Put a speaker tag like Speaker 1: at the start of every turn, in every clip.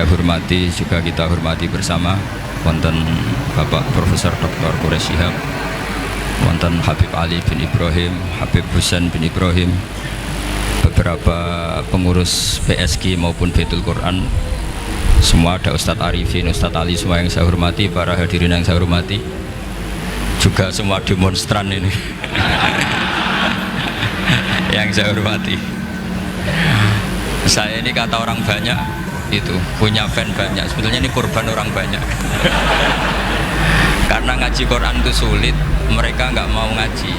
Speaker 1: Anda hormati juga kita hormati bersama wonten Bapak Profesor Dr. Quraish Shihab, wonten Habib Ali bin Ibrahim, Habib Husain bin Ibrahim, beberapa pengurus PSG maupun Baitul Quran, semua ada Ustadz Arifin, Ustadz Ali, semua yang saya hormati, para hadirin yang saya hormati, juga semua demonstran ini yang saya hormati. Saya ini kata orang banyak itu punya fan banyak, sebetulnya ini korban orang banyak karena ngaji Quran itu sulit, mereka nggak mau ngaji,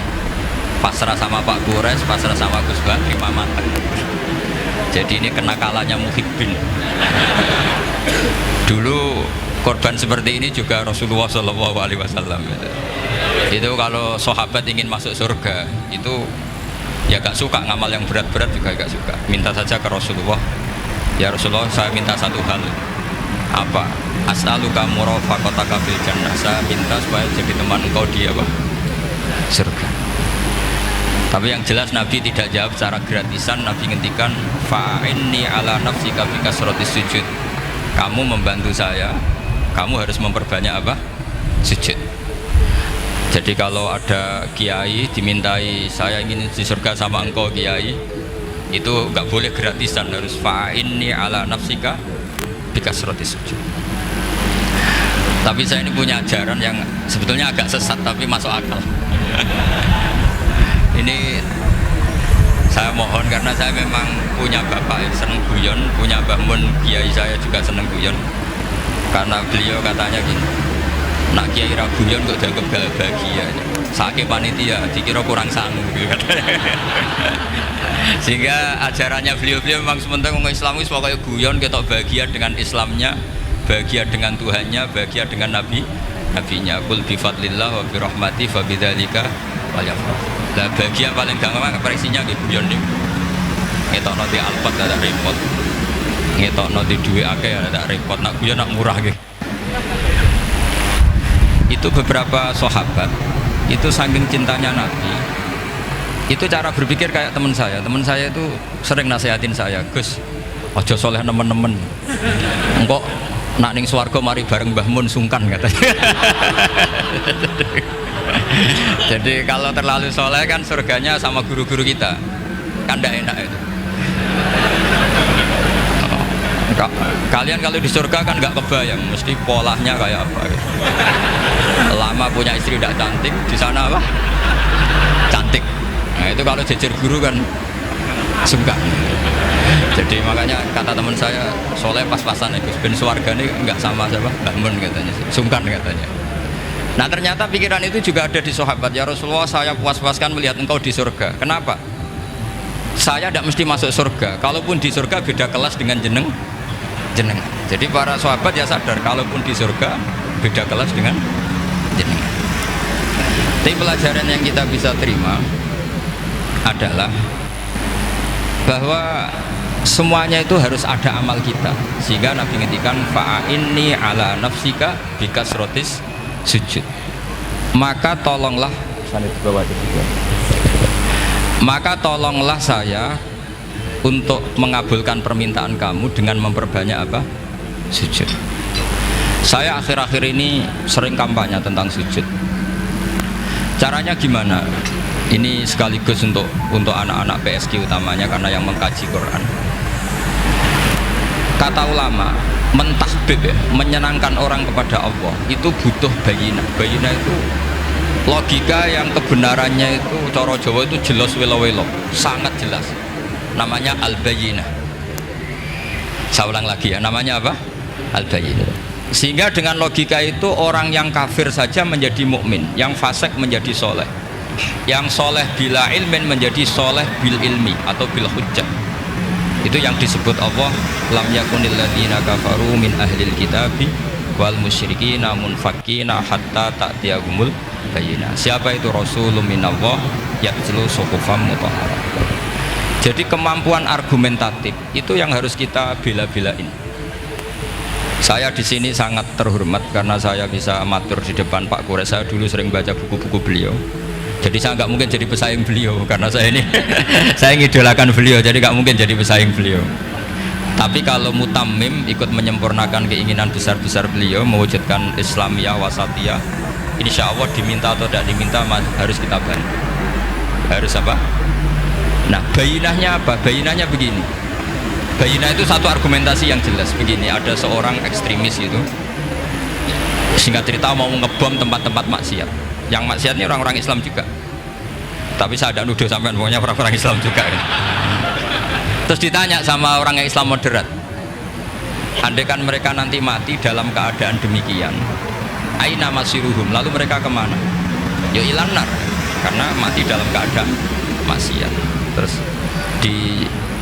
Speaker 1: pasrah sama Pak Quraish, pasrah sama Gus Bak, terima mateng. Jadi ini kenakalannya Muhibbin. Dulu korban seperti ini juga Rasulullah SAW. Itu kalau sahabat ingin masuk surga itu ya gak suka ngamal yang berat-berat, juga gak suka, minta saja ke Rasulullah, ya Rasulullah saya minta satu hal, apa? As'aluka murafaqataka fil jannah, saya minta supaya jadi teman engkau di apa? Surga. Tapi yang jelas Nabi tidak jawab secara gratisan. Nabi ngendikan fa'inni ala nafsika bi kasratis sujud, kamu membantu saya, kamu harus memperbanyak apa? Sujud. Jadi kalau ada kiai dimintai saya ingin di surga sama engkau kiai, itu nggak boleh gratisan, harus fa'inni ala nafsika bikasrotis sujud. Tapi saya ini punya ajaran yang sebetulnya agak sesat tapi masuk akal. Ini saya mohon karena saya memang punya bapak seneng guyon, punya Mbah Mun kiai saya juga seneng guyon. Karena beliau katanya gini, nak kiai ra guyon kok dianggap bahagia, sakit panitia dikira kurang sanggup gitu. Sehingga ajarannya beliau memang sementara orang Islam itu pokoknya guyon, ketok bahagia dengan Islamnya, bahagia dengan Tuhannya, bahagia dengan nabinya. Qul bi fadlillah wa bi rahmati fa bidzalika falyafrah. Lah bahagia paling gampang ekspresinya nggih guyon niku. Ngetokno di alpat ada repot, ngetokno di duwe akeh ada repot, nak guyon nak murah nggih. Itu beberapa sahabat itu saking cintanya Nabi, itu cara berpikir kayak teman saya itu sering nasihatin saya, Gus ojo soleh nemen-nemen, engkau nak ning swarga mari bareng Mbah Mun sungkan katanya. Jadi kalau terlalu soleh kan surganya sama guru-guru kita kan tidak enak itu. Kalian kalau di surga kan nggak kebayang mesti polanya kayak apa gitu. Lama punya istri tidak cantik, di sana apa? Cantik. Nah itu kalau jejer guru kan suka. Jadi makanya kata teman saya, soleh pas-pasan itu ben swarga ini nggak sama siapa? Mbah Mun katanya, sungkan katanya. Nah ternyata pikiran itu juga ada di sahabat. Ya Rasulullah, saya puas-puaskan melihat engkau di surga. Kenapa? Saya tidak mesti masuk surga. Kalaupun di surga beda kelas dengan jenengan. Jadi para sahabat ya sadar kalaupun di surga beda kelas dengan jenengan. Tapi pelajaran yang kita bisa terima adalah bahwa semuanya itu harus ada amal kita, sehingga Nabi ngendikan fa'inni ala nafsika bikasrotis sujud, maka tolonglah saya untuk mengabulkan permintaan kamu dengan memperbanyak apa? Sujud. Saya akhir-akhir ini sering kampanye tentang sujud. Caranya gimana? Ini sekaligus untuk anak-anak PSG utamanya karena yang mengkaji Quran. Kata ulama, mentahbib ya, menyenangkan orang kepada Allah itu butuh bayinah. Bayinah itu logika yang kebenarannya itu cara Jawa itu jelas welo-welo, sangat jelas. Namanya al-bayinah. Saya ulang lagi ya, namanya apa? Al-bayinah. Sehingga dengan logika itu orang yang kafir saja menjadi mukmin, yang fasik menjadi soleh, yang soleh bila ilmin menjadi soleh bil ilmi atau bil hujjah. Itu yang disebut Allah, lam yakunil ladzina kafaru min ahlil kitabi wal musyrikina munfakkina hatta ta'tiyahumul bayyinah. Siapa itu? Rasulun minallah yatlu suhufam mutahharah. Jadi kemampuan argumentatif itu yang harus kita bela-belain. Saya di sini sangat terhormat karena saya bisa matur di depan Pak Quraish. Saya dulu sering baca buku-buku beliau. Jadi saya nggak mungkin jadi pesaing beliau karena saya ini saya ngidolakan beliau, jadi nggak mungkin jadi pesaing beliau. Tapi kalau mutammim ikut menyempurnakan keinginan besar-besar beliau mewujudkan Islamiyah wasatiyah, insya Allah diminta atau tidak diminta harus kita bantu. Harus apa? Nah, bayinahnya apa? Bayinahnya begini. Bayinah itu satu argumentasi yang jelas begini. Ada seorang ekstremis itu, singkat cerita mau ngebom tempat-tempat maksiat. Yang maksiat ini orang-orang Islam juga. Tapi saya tidak nuduh sampai pokoknya orang-orang Islam juga. Terus ditanya sama orang yang Islam moderat, andaikan mereka nanti mati dalam keadaan demikian, aina masiruhum, lalu mereka kemana? Ya ilanar, karena mati dalam keadaan maksiat. Terus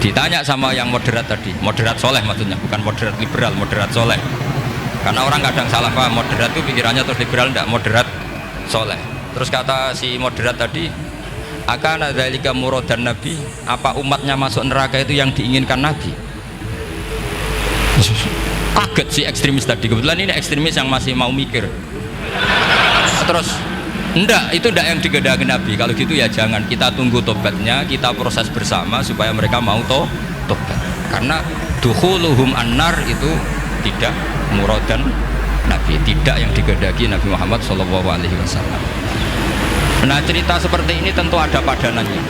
Speaker 1: ditanya sama yang moderat tadi, moderat soleh maksudnya, bukan moderat liberal, moderat soleh. Karena orang kadang salah paham, moderat itu pikirannya terus liberal, tidak, moderat soleh. Terus kata si moderat tadi, akan ada lika muradan Nabi, apa umatnya masuk neraka itu yang diinginkan Nabi? Kaget si ekstremis tadi, kebetulan ini ekstremis yang masih mau mikir. Terus enggak, itu enggak yang digedaki Nabi. Kalau gitu ya jangan, kita tunggu tobatnya, kita proses bersama supaya mereka mau tobat. Karena dukhuluhum annar itu tidak muradan Nabi, tidak yang digedaki Nabi Muhammad SAW. Nah, cerita seperti ini tentu ada padanannya.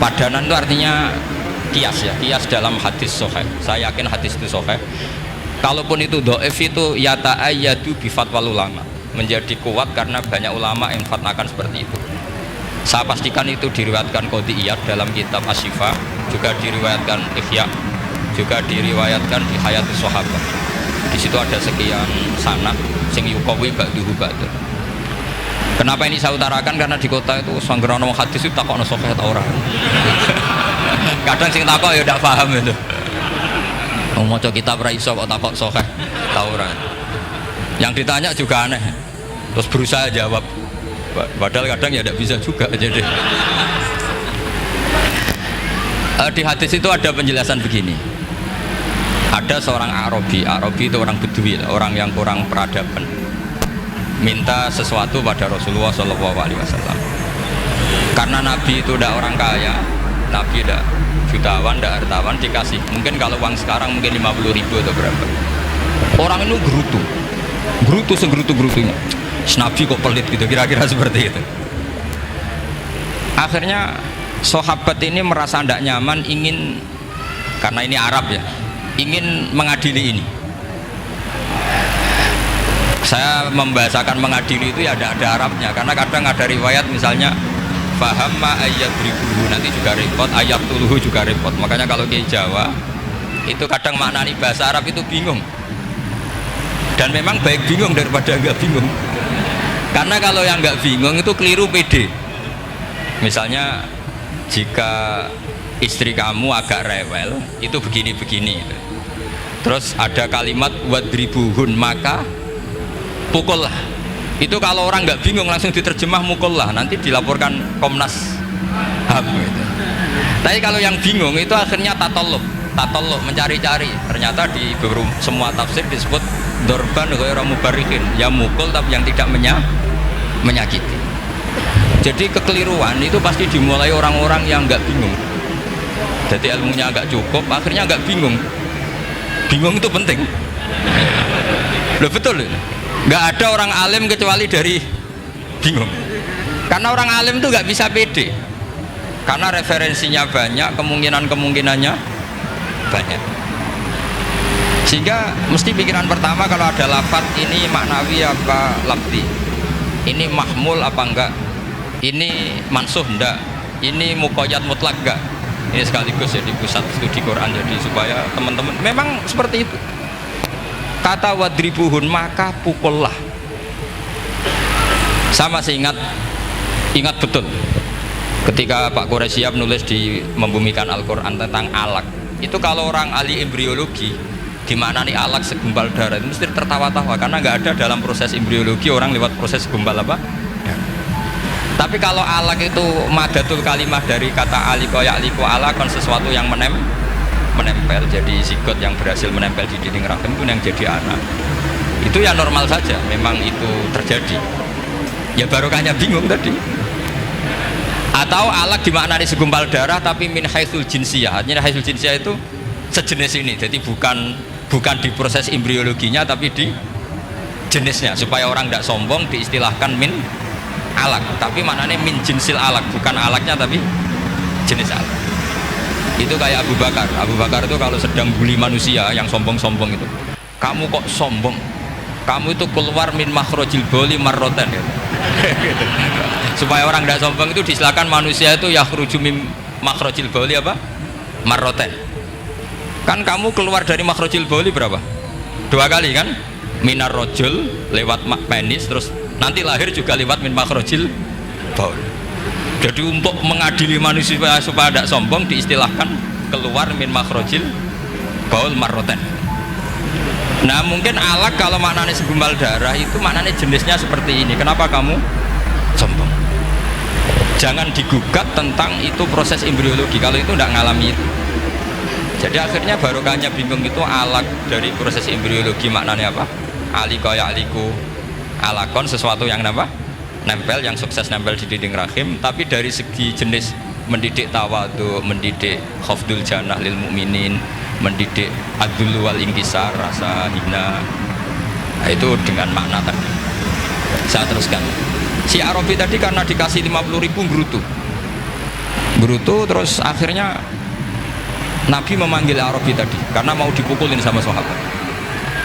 Speaker 1: Padanan itu artinya kias ya, kias dalam hadis sahih. Saya yakin hadis itu sahih. Kalaupun itu dhaif itu yata'ayyadu bi fatwal ulama, menjadi kuat karena banyak ulama yang fatwakan seperti itu. Saya pastikan itu diriwayatkan Qadhi Iyad dalam kitab Asy-Syifa, juga diriwayatkan Ihya, juga diriwayatkan di Hayatus Sahabah. Di situ ada sekian sanad sing yuqawi ba'duhu ba'du. Kenapa ini saya utarakan? Karena di kota itu sanggerono hadis itu takokno sahih ta ora. Kadang sing takok ya ndak paham itu. Wong maca kitab ra iso kok takok sahih ta ora. Yang ditanya juga aneh. Terus berusaha jawab. Padahal kadang ya ndak bisa juga jadi. Di hadis itu ada penjelasan begini. Ada seorang Arabi itu orang Bedui, orang yang kurang peradaban, minta sesuatu pada Rasulullah SAW. Karena Nabi itu tidak orang kaya, Nabi tidak jutawan, tidak hartawan, dikasih. Mungkin kalau uang sekarang mungkin 50.000 atau berapa. Orang itu gerutu segerutu-gerutunya. Nabi kok pelit gitu, kira-kira seperti itu. Akhirnya sahabat ini merasa tidak nyaman, ingin, karena ini Arab ya, ingin mengadili ini. Saya membahasakan mengadili itu ya ada Arabnya, karena kadang ada riwayat misalnya fahamma ayat ribuhu, nanti juga repot, ayat tuluhu juga repot. Makanya kalau di Jawa itu kadang maknani bahasa Arab itu bingung, dan memang baik bingung daripada nggak bingung, karena kalau yang nggak bingung itu keliru pede. Misalnya jika istri kamu agak rewel itu begini-begini, terus ada kalimat wadribuhun, maka pukullah. Itu kalau orang nggak bingung langsung diterjemah mukullah, nanti dilaporkan Komnas HAM gitu. Tapi kalau yang bingung itu akhirnya tatoluk mencari-cari. Ternyata di semua tafsir disebut dorban ghairu mubarikin, yang mukul tapi yang tidak menyakiti. Jadi kekeliruan itu pasti dimulai orang-orang yang nggak bingung. Jadi ilmunya agak cukup, akhirnya agak bingung. Bingung itu penting. Loh betul loh. Nggak ada orang alim kecuali dari bingung. Karena orang alim itu nggak bisa pede. Karena referensinya banyak, kemungkinannya banyak. Sehingga mesti pikiran pertama kalau ada lafaz ini maknawi apa lafzi. Ini mahmul apa enggak? Ini mansuh enggak? Ini muqayyad mutlak enggak? Ini sekaligus jadi pusat studi Quran, jadi supaya teman-teman memang seperti itu. Kata wadribuhun, maka pukullah. Saya masih ingat betul ketika Pak Quraisyab nulis di Membumikan Al-Quran tentang alak. Itu kalau orang ahli embriologi gimana nih alak segumpal darah itu mesti tertawa-tawa, karena nggak ada dalam proses embriologi orang lewat proses segumpal apa. Tapi kalau alak itu madatul kalimah dari kata aliko ya'liko alakon, sesuatu yang menempel, jadi zigot yang berhasil menempel di dinding rahim itu yang jadi anak. Itu ya normal saja, memang itu terjadi. Ya barokahnya bingung tadi. Atau alak dimaknai segumpal darah tapi min haitsul jinsiyah. Artinya haitsul jinsiyah itu sejenis ini. Jadi bukan di proses embriologinya tapi di jenisnya, supaya orang tidak sombong diistilahkan min alak, tapi maknanya min jinsil alak, bukan alaknya tapi jenis alak. Itu kayak Abu Bakar itu kalau sedang bully manusia yang sombong-sombong itu, kamu kok sombong, kamu itu keluar min makhrajil bauli marrotan ya. Supaya orang tidak sombong itu diistilahkan manusia itu yakhruju min makhrajil bauli apa? Marrotan. Kan kamu keluar dari makhrajil bauli berapa? 2 kali kan? Minar rojul lewat penis, terus nanti lahir juga lewat min makhrajil baul. Jadi untuk mengadili manusia supaya tidak sombong diistilahkan keluar min makhrajil baul marrotan. Nah mungkin alak kalau maknanya segumpal darah itu maknanya jenisnya seperti ini. Kenapa kamu sombong? Jangan digugat tentang itu proses embriologi kalau itu tidak ngalami itu. Jadi akhirnya barokahnya bingung itu alak dari proses embriologi maknanya apa? Aliko ya aliku alakon, sesuatu yang apa? Nempel, yang sukses nempel di dinding rahim. Tapi dari segi jenis mendidik tawadu, mendidik khafdul janah lil mukminin, mendidik adzul wal inkisar, rasa hina, nah, itu dengan makna tadi. Saya teruskan. Si Arabi tadi karena dikasih 50.000 gerutu, terus akhirnya Nabi memanggil Arabi tadi karena mau dipukulin sama sahabat.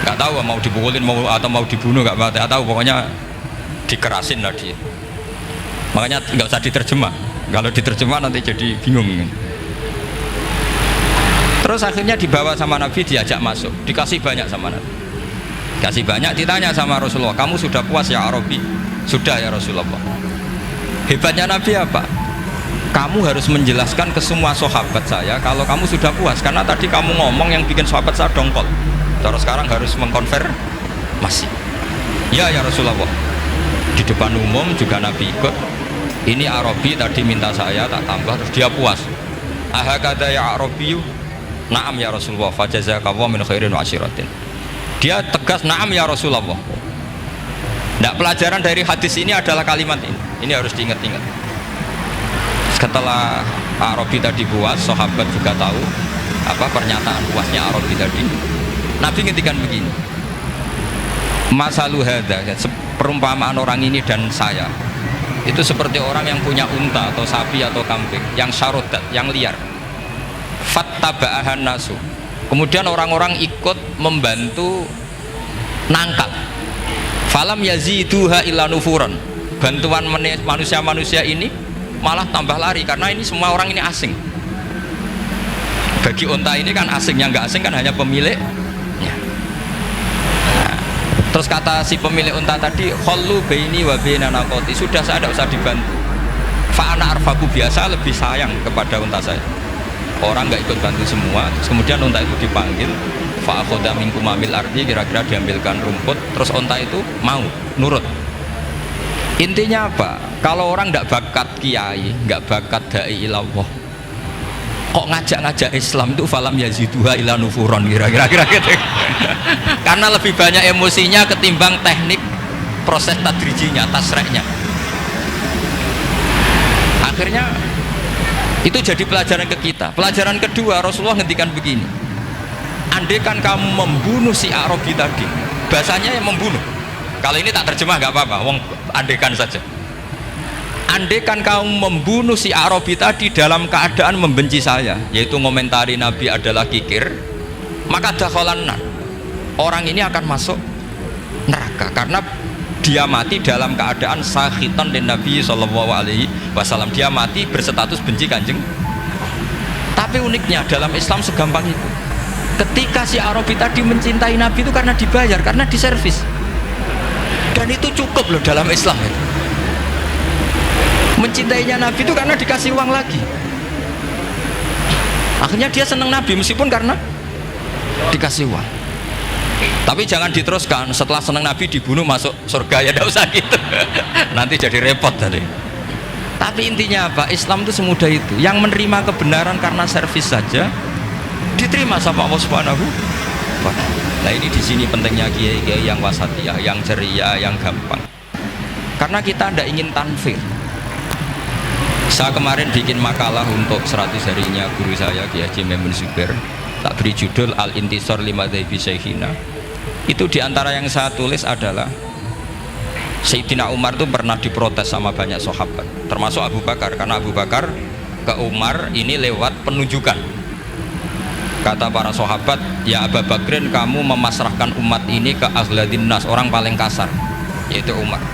Speaker 1: Nggak tahu mau dipukulin atau mau dibunuh, nggak tahu, pokoknya dikerasin lah dia. Makanya nggak usah diterjemah, kalau diterjemah nanti jadi bingung. Terus akhirnya dibawa sama Nabi, diajak masuk, dikasih banyak sama Nabi, kasih banyak. Ditanya sama Rasulullah, kamu sudah puas ya Arabi? Sudah ya Rasulullah. Hebatnya Nabi apa? Kamu harus menjelaskan ke semua sahabat saya kalau kamu sudah puas, karena tadi kamu ngomong yang bikin sahabat saya dongkol. Terus sekarang harus mengkonfirmasi. Ya Rasulullah. Di depan umum juga Nabi ikut. Ini Arabi tadi minta saya tak tambah, terus dia puas. Ahakada ya Arabi? Naam ya Rasulullah. Fajazakallahu min khairin wa asyiratin. Dia tegas naam ya Rasulullah. Nah, pelajaran dari hadis ini adalah kalimat ini. Ini harus diingat-ingat. Setelah Arabi tadi puas, sahabat juga tahu apa pernyataan puasnya Arabi tadi. Nabi ngintikan begini, masalu hadza, perumpamaan orang ini dan saya itu seperti orang yang punya unta atau sapi atau kambing yang syarodat, yang liar. Fattaba'ahan nasu, kemudian orang-orang ikut membantu nangkap. Falam yaziduha illa nufuran, bantuan manusia-manusia ini malah tambah lari karena ini semua orang ini asing. Bagi unta ini kan asing, yang nggak asing kan hanya pemilik. Terus kata si pemilik unta tadi, khallu baini wa baina naqati, sudah saya tidak usah dibantu. Fa ana arfaku, biasa lebih sayang kepada unta saya. Orang nggak ikut bantu semua. Terus kemudian unta itu dipanggil, fa akhadha minkum amil ardi, kira-kira diambilkan rumput. Terus unta itu mau nurut. Intinya apa? Kalau orang tidak bakat kiai, nggak bakat dai ilallah, kok ngajak-ngajak Islam itu falam yaziduha ila nufuron, kira-kira gitu. Karena lebih banyak emosinya ketimbang teknik proses tadrijinya, tasreknya. Akhirnya itu jadi pelajaran ke kita. Pelajaran kedua, Rasulullah ngendikan begini, andaikan kamu membunuh si Arabi tadi, bahasanya yang membunuh, kalau ini tak terjemah nggak apa-apa, wong andaikan saja. Andaikan kamu membunuh si Arabi tadi dalam keadaan membenci saya, yaitu ngomentari Nabi adalah kikir, maka dakhalan nar, orang ini akan masuk neraka karena dia mati dalam keadaan sakhitan dan Nabi sallallahu alaihi wasallam, dia mati berstatus benci Kanjeng. Tapi uniknya dalam Islam segampang itu, ketika si Arabi tadi mencintai Nabi itu karena dibayar, karena diservis, dan itu cukup loh dalam Islam itu. Mencintainya Nabi itu karena dikasih uang lagi. Akhirnya dia senang Nabi meskipun karena dikasih uang. Tapi jangan diteruskan setelah senang Nabi dibunuh masuk surga, ya tidak usah gitu. Nanti jadi repot tadi. Tapi intinya apa? Islam itu semudah itu. Yang menerima kebenaran karena servis saja diterima sama Allah Subhanahu wa ta'ala. Nah ini di sini pentingnya kiai-kiai yang wasatiyah, yang ceria, yang gampang. Karena kita tidak ingin tanfir. Saya kemarin bikin makalah untuk 100 harinya guru saya Kiai Haji Maimun Zubair. tak beri judul Al-Intisar Lima Dzaibi Syekhina. Itu diantara yang saya tulis adalah Sayyidina Umar itu pernah diprotes sama banyak sahabat, termasuk Abu Bakar, karena Abu Bakar ke Umar ini lewat penunjukan. Kata para sahabat, ya Abu Bakrin, kamu memasrahkan umat ini ke aghladin nas, orang paling kasar, yaitu Umar.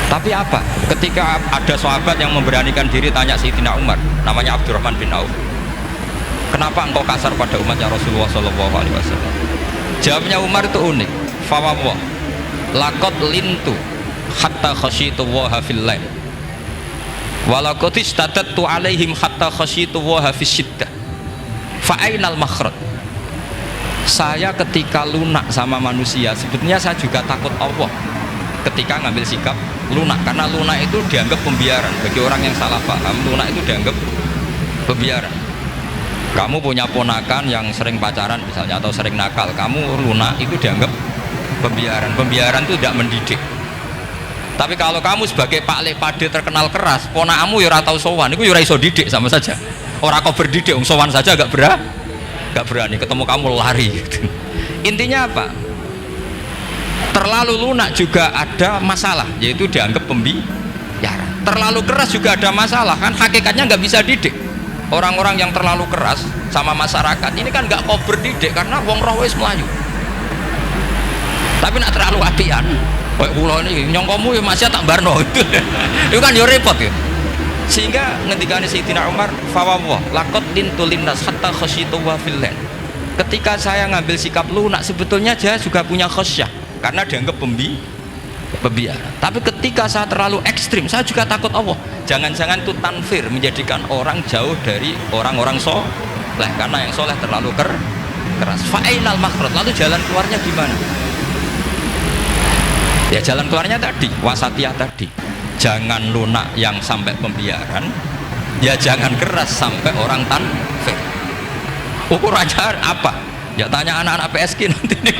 Speaker 1: Tapi apa? Ketika ada sahabat yang memberanikan diri tanya Sayyidina Umar, namanya Abdurrahman bin Auf, kenapa engkau kasar pada umatnya Rasulullah SAW? Jawabnya Umar itu unik. Fawwah, laqad lintu hatta khasyitu waha fil lail, walaqad istatattu alaihim hatta khasyitu waha fis syiddah. Fa ainal makhraj? Saya ketika lunak sama manusia, sebetulnya saya juga takut Allah ketika ngambil sikap lunak, karena lunak itu dianggap pembiaran bagi orang yang salah paham. Lunak itu dianggap pembiaran. Kamu punya ponakan yang sering pacaran misalnya atau sering nakal, kamu lunak, itu dianggap pembiaran. Pembiaran itu tidak mendidik. Tapi kalau kamu sebagai Pak Lepade terkenal keras, ponakamu ya ora tau sowan, itu ya ora iso didik, sama saja. Orang kau berdidik, sowan saja gak berani, ketemu kamu lari. Intinya apa? Terlalu lunak juga ada masalah, yaitu dianggap pembiaran. Terlalu keras juga ada masalah, kan hakikatnya nggak bisa didik. Orang-orang yang terlalu keras sama masyarakat ini kan nggak kau berdidik, karena wong roh wis melayu. Tapi nak terlalu apian, kayak pulau ini nyongkomu ya masih tak barno itu kan ya repot ya. Sehingga ngendikane Sayyidina Umar, fawwah laqad lintu linnas hatta khasyitu wa fil lail. Ketika saya ngambil sikap lunak, sebetulnya saya juga punya khasyah, karena dianggap pembiaran. Tapi ketika saya terlalu ekstrim, saya juga takut Allah. Jangan-jangan itu tanfir, menjadikan orang jauh dari orang-orang soleh, karena yang soleh terlalu keras. Fa'inal makhraj, lalu jalan keluarnya gimana? Ya jalan keluarnya tadi, wasatiyah tadi. Jangan lunak yang sampai pembiaran, ya jangan keras sampai orang tanfir. Ukurannya apa? Ya tanya anak-anak PSK nanti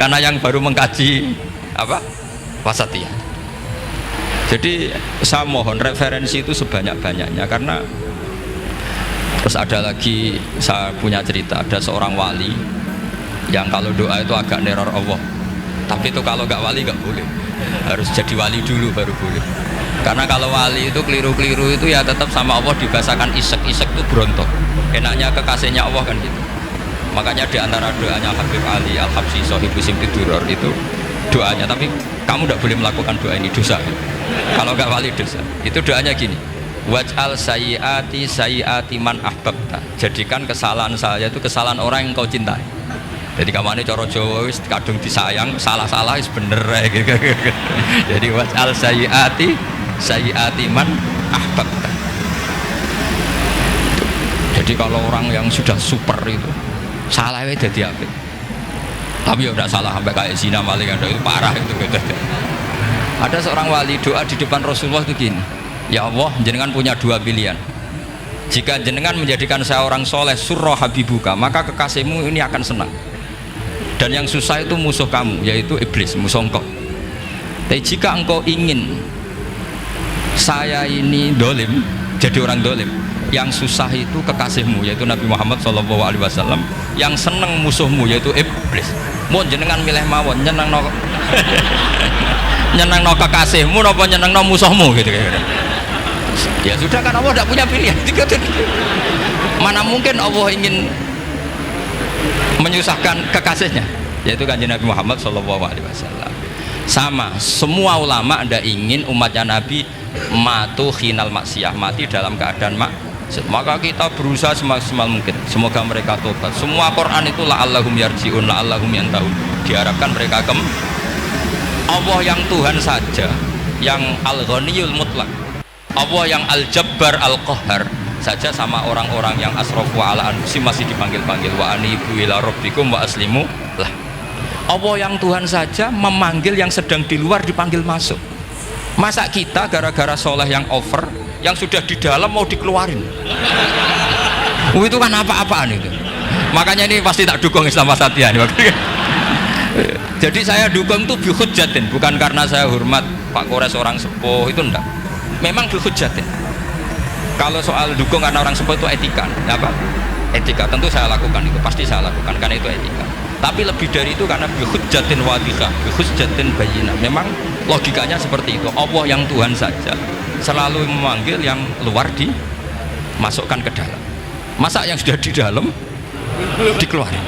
Speaker 1: karena yang baru mengkaji apa wasatiyah. Jadi saya mohon referensi itu sebanyak-banyaknya, karena terus ada lagi saya punya cerita, ada seorang wali yang kalau doa itu agak neror Allah, tapi itu kalau nggak wali nggak boleh, harus jadi wali dulu baru boleh. Karena kalau wali itu keliru-keliru itu ya tetap sama Allah dibahasakan isek-isek itu berontok. Enaknya kekasihnya Allah kan gitu. Makanya di antara doanya Habib Ali Al-Habsyi Shahibu Simti Duror itu doanya, tapi kamu tidak boleh melakukan doa ini, dosa gitu. Kalau nggak wali dosa. Itu doanya gini, waj'al sayyiati sayyiati man ahbabta, jadikan kesalahan saya itu kesalahan orang yang kau cintai. Jadi kamane cara Jawa wis kadung disayang, salah-salah wis bener gitu. Jadi waj'al sayyiati sayyiati man ahbabta. Jadi kalau orang yang sudah super itu salahnya jadi apa? Tapi ya udah salah sampai kayak zina maling, itu parah itu gitu. Ada seorang wali doa di depan Rasulullah itu gini, ya Allah, jenengan punya dua pilihan. Jika jenengan menjadikan saya orang soleh, surra habibuka, maka kekasihmu ini akan senang. Dan yang susah itu musuh kamu, yaitu iblis, musuh engkau. Tapi jika engkau ingin saya ini dolim, jadi orang dolim, yang susah itu kekasihmu, yaitu Nabi Muhammad SAW, yang seneng musuhmu, yaitu iblis. Mau jenengan milih mawon, nyeneng no nyeneng no kekasihmu, nopo nyeneng no musuhmu gitu. Ya sudah kan, Allah tidak punya pilihan. Mana mungkin Allah ingin menyusahkan kekasihnya, yaitu kanjeng Nabi Muhammad SAW. Sama, semua ulama tidak ingin umatnya Nabi matu khinal maksiyah, mati dalam keadaan maka kita berusaha semaksimal mungkin, semoga mereka tobat. Semua Quran itu la'allahum yarji'un, la'allahum yantahun, diharapkan mereka Allah yang Tuhan saja, yang al-ghaniyul mutlak, Allah yang al-jabbar al-qahhar saja sama orang-orang yang asrafu ala anfusim masih dipanggil-panggil wa anibu ila rabbikum wa aslimu lah. Allah yang Tuhan saja memanggil yang sedang di luar dipanggil masuk. Masa kita gara-gara soleh yang over, yang sudah di dalam mau dikeluarin? Itu kan apa-apaan itu. Makanya ini pasti tak dukung Islam Wasatiyah. Jadi saya dukung itu bihujjatin, bukan karena saya hormat Pak Kores orang sepuh, itu enggak. Memang bihujjatin. Kalau soal dukung karena orang sepuh itu etika, apa? etika. Tentu saya lakukan itu, pasti saya lakukan karena itu etika. Tapi lebih dari itu karena bihujjatin wadihah, bihujjatin bayyinah. Memang logikanya seperti itu. Allah yang Tuhan saja selalu memanggil yang luar dimasukkan ke dalam. Masa yang sudah di dalam dikeluarin.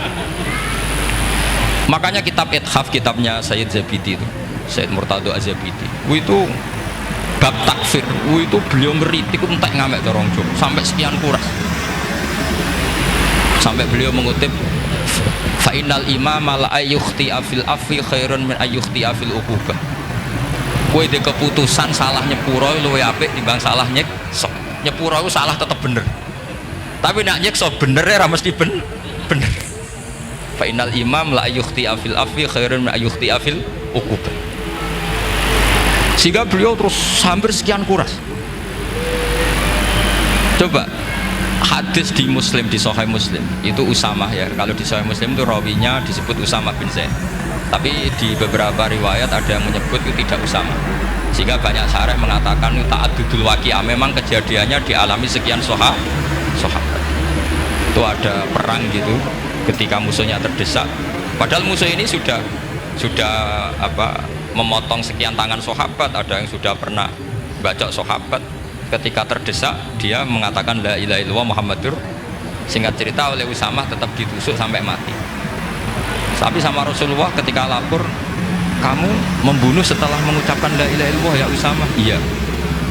Speaker 1: Makanya kitab Ithaf, kitabnya Sayyid Zabidi itu, Sayyid Murtado Az-Zabidi, itu bab takfir, itu beliau ngeritik entek ngamek dorong jom sampai sekian kuras. Sampai beliau mengutip fa'innal imama la ayyukhti afil afi khairun min ayyukhti afil uqubah. Kowe de keputusan salah nyepuro luwih apik timbang salah nyekso. Nyepuro itu salah tetep bener. Tapi nak nyekso bener ora mesti bener. Fa'innal imam la ayyukhti afil afi khairun min ayyukhti afil uqubah. Sehingga beliau terus hampir sekian kuras. Coba hadis di Muslim, di Sahih Muslim itu Usamah ya. Kalau di Sahih Muslim itu rawinya disebut Usamah bin Zaid. Tapi di beberapa riwayat ada yang menyebut itu tidak Usamah. Sehingga banyak syarih mengatakan itu ta'addudul waqi'ah, memang kejadiannya dialami sekian sahabat. Itu ada perang gitu ketika musuhnya terdesak. Padahal musuh ini sudah memotong sekian tangan sahabat, ada yang sudah pernah bacok sahabat. Ketika terdesak dia mengatakan la ilaha illallah Muhammadur. Singkat cerita oleh Usamah tetap ditusuk sampai mati. Tapi sama Rasulullah ketika lapor, kamu membunuh setelah mengucapkan la ilaha illallah ya Usamah? Iya.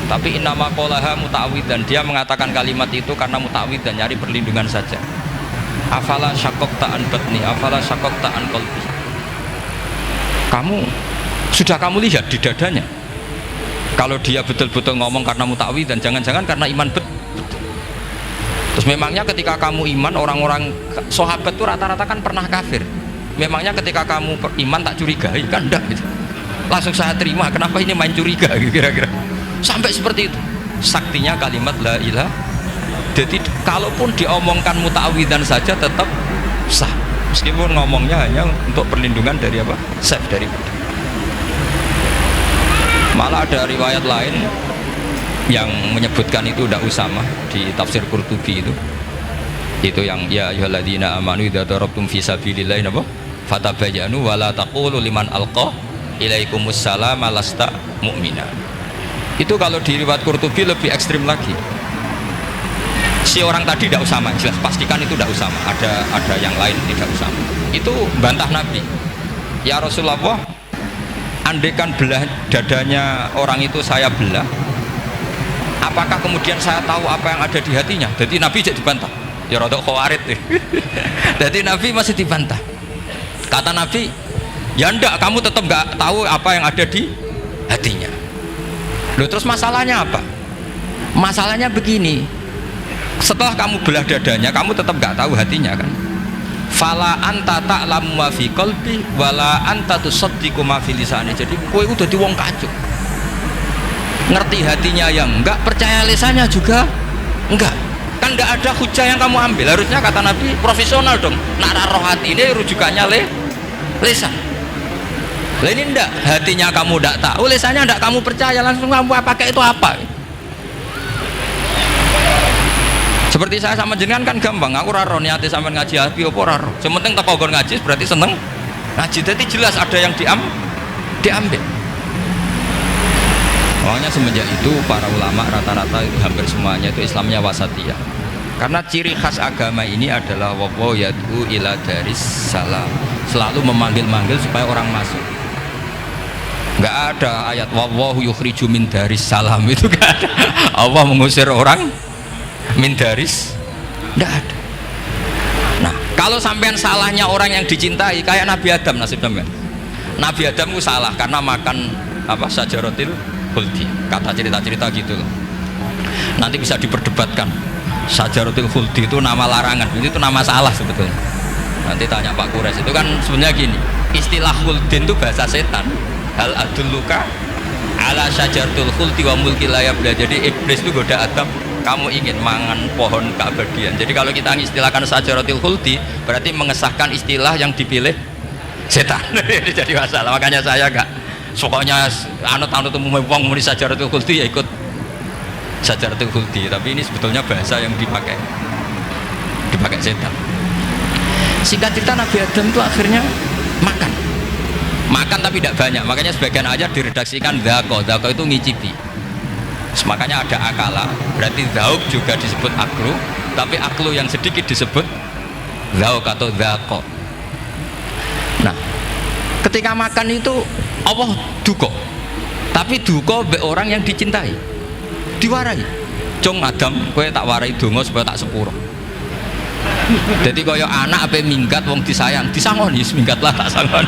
Speaker 1: Tapi innama qolaha muta'awwidan, dia mengatakan kalimat itu karena muta'awwidan, nyari perlindungan saja. Afala syaqaqta an batni, afala syaqaqta an qalbi. Sudah kamu lihat di dadanya kalau dia betul-betul ngomong karena muta'awwid dan jangan-jangan karena iman betul. Terus memangnya ketika kamu iman, orang-orang sahabat itu rata-rata kan pernah kafir. Memangnya ketika kamu iman tak curigai kan enggak gitu. Langsung saya terima, kenapa ini main curiga kira-kira. Sampai seperti itu saktinya kalimat la ilaha. Jadi kalaupun diomongkan muta'awwidan saja tetap sah, meskipun ngomongnya hanya untuk perlindungan dari apa? Safe dari pedang. Malah ada riwayat lain yang menyebutkan itu udah Usamah di tafsir Qurtubi itu yang ya ayyuhalladzina amanu idza darabtum fi sabilillahi fatabayyanu wa la taqulu liman alqa ilaikumus salam lasta mu'mina. Itu kalau di riwayat Qurtubi lebih ekstrim lagi. Si orang tadi tidak Usamah, jelas pastikan itu tidak Usamah. Ada yang lain tidak Usamah. Itu bantah Nabi. Ya Rasulullah, andaikan belah dadanya orang itu saya belah, apakah kemudian saya tahu apa yang ada di hatinya? Jadi Nabi jadi dibantah. Ya rodok khawarid nih. Jadi Nabi masih dibantah. Kata Nabi, ya enggak, kamu tetap enggak tahu apa yang ada di hatinya. Loh, terus masalahnya apa? Masalahnya begini, setelah kamu belah dadanya, kamu tetap enggak tahu hatinya kan? Fala anta ta'lamu ma fi qalbi wala anta tusaddiqu ma fi lisani. Jadi kowe udah di wong kacuk. Ngerti hatinya yang enggak, percaya lisannya juga enggak. Kan enggak ada hujah yang kamu ambil. Harusnya kata Nabi profesional dong. Nak roh hati ini rujukannya lisan. Lah ini enggak, hatinya kamu enggak tahu, lisannya enggak kamu percaya, langsung kamu pakai itu apa? Seperti saya sama jenengan kan gampang, aku raro niati sampean ngaji hati apa raro. Sementing tak kongkon ngaji berarti seneng ngaji. Jadi jelas ada yang diambil. Makanya semenjak itu para ulama rata-rata itu hampir semuanya itu Islamnya wasatiyah. Karena ciri khas agama ini adalah wallahu yad'u ila daris salam. Selalu memanggil-manggil supaya orang masuk. Enggak ada ayat wallahu yukhriju min daris salam, itu enggak ada. Allah mengusir orang min daris, enggak ada. Nah, kalau sampean salahnya orang yang dicintai kayak Nabi Adam, nasib sampean. Nabi Adam itu salah karena makan apa sajaratil khuldi. Kata cerita-cerita gitu loh. Nanti bisa diperdebatkan. Sajaratil khuldi itu nama larangan, itu nama salah sebetulnya. Nanti tanya Pak Kures, itu kan sebenarnya gini. Istilah khuldin itu bahasa setan. Hal adulluka ala sajaratul khuldi wa mulki la yabla. Jadi iblis itu goda Adam, kamu ingin mangan pohon keabadian. Jadi kalau kita istilahkan sajaratul khuldi berarti mengesahkan istilah yang dipilih setan. Jadi masalah. Makanya saya enggak pokoknya anut-anut umum wong muni sajaratul khuldi ya ikut sajaratul khuldi, tapi ini sebetulnya bahasa yang dipakai setan. Singkat cerita Nabi Adam itu akhirnya makan tapi tidak banyak, makanya sebagian ayat diredaksikan dzaqo itu ngicipi. Makanya ada akala, berarti dzauq juga disebut aklu, tapi aklu yang sedikit disebut dzauq atau dzaqo. Nah, ketika makan itu Allah duka, tapi duka be orang yang dicintai, diwarai. Cung Adam, kowe tak warai donga supaya tak sepuro. Jadi kaya anak apa minggat wong disayang, disangoni minggatlah tak sangon.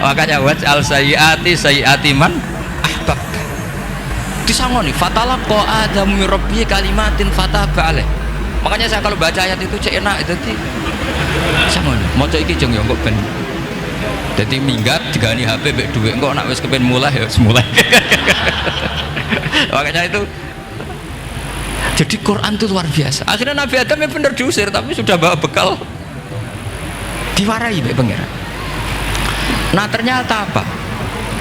Speaker 1: Makanya waj'al sayyiati man ahbab. Disangoni fatalaqa Adamu rabbi kalimatin fataba alaih. Makanya saya kalau baca ayat itu cek enak dadi sangoni. Maca iki jeng yo kok ben. Dadi minggat digani HP mbek dhuwit engko nek wis kepen mulai ya semulai. Makanya itu jadi Quran itu luar biasa. Akhirnya Nabi Adam ya benar diusir, tapi sudah bawa bekal, diwarai baik pangeran. Nah ternyata apa?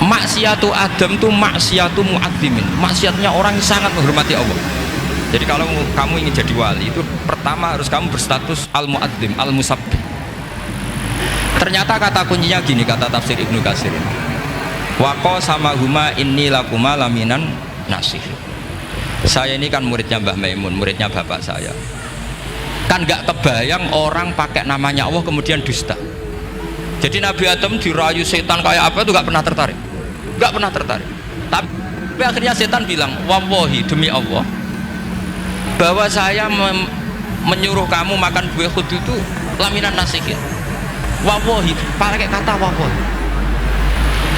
Speaker 1: Maksiatu Adam itu maksiatu mu'adzimin, maksiatnya orang yang sangat menghormati Allah. Jadi kalau kamu ingin jadi wali itu pertama harus kamu berstatus al-mu'adzim, al-musabbih. Ternyata kata kuncinya gini, kata tafsir Ibnu Katsir. Waqo sama huma inni lakuma laminan nasih. Saya ini kan muridnya Mbah Maimun, muridnya bapak saya. Kan gak kebayang orang pakai namanya Allah kemudian dusta. Jadi Nabi Adam dirayu setan kayak apa itu gak pernah tertarik. Gak pernah tertarik. Tapi akhirnya setan bilang, wallahi demi Allah, bahwa saya menyuruh kamu makan buah khut itu laminan nasihin. Wallahi, pakai kata wallahi.